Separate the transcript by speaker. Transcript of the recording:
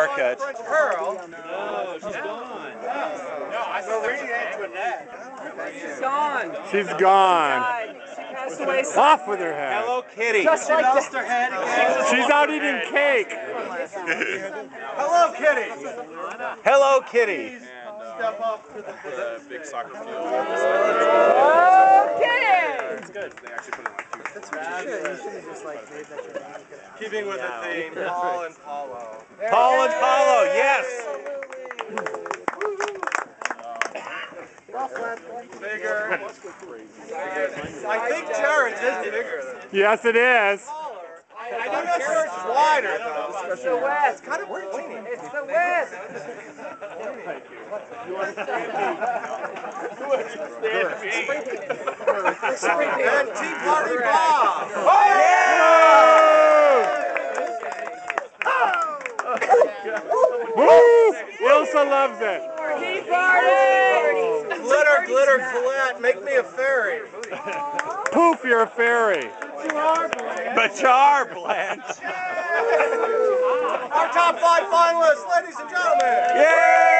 Speaker 1: haircut.
Speaker 2: Pearl.
Speaker 3: No, she's gone.
Speaker 2: No, I saw the Antoinette.
Speaker 4: She's gone.
Speaker 5: She's gone.
Speaker 4: She passed away.
Speaker 5: Off with her head.
Speaker 1: Hello, Kitty.
Speaker 4: Just like
Speaker 2: Lost
Speaker 4: that.
Speaker 2: her head again.
Speaker 5: She's out eating cake.
Speaker 2: Hello, Kitty.
Speaker 1: Hello, Kitty.
Speaker 2: Step up to the
Speaker 3: Big soccer field.
Speaker 4: Okay.
Speaker 3: It's good. They actually put it like
Speaker 2: keeping with the theme, Paul and Paulo.
Speaker 1: Paul and Paulo, yes.
Speaker 2: Bigger. I think Jared's is bigger.
Speaker 5: Yes, it is.
Speaker 2: I think Jared's wider though.
Speaker 4: It's the West.
Speaker 2: It's kind of pointy.
Speaker 4: It's the West.
Speaker 2: And Tea Party Bob.
Speaker 5: Woo! Ilsa loves it.
Speaker 4: Tea party.
Speaker 2: Glitter, glitter, Colette, make me a fairy.
Speaker 5: Poof, you're a fairy.
Speaker 1: Bachar Blanche.
Speaker 2: Our top 5 finalists, ladies and gentlemen.
Speaker 1: Yay!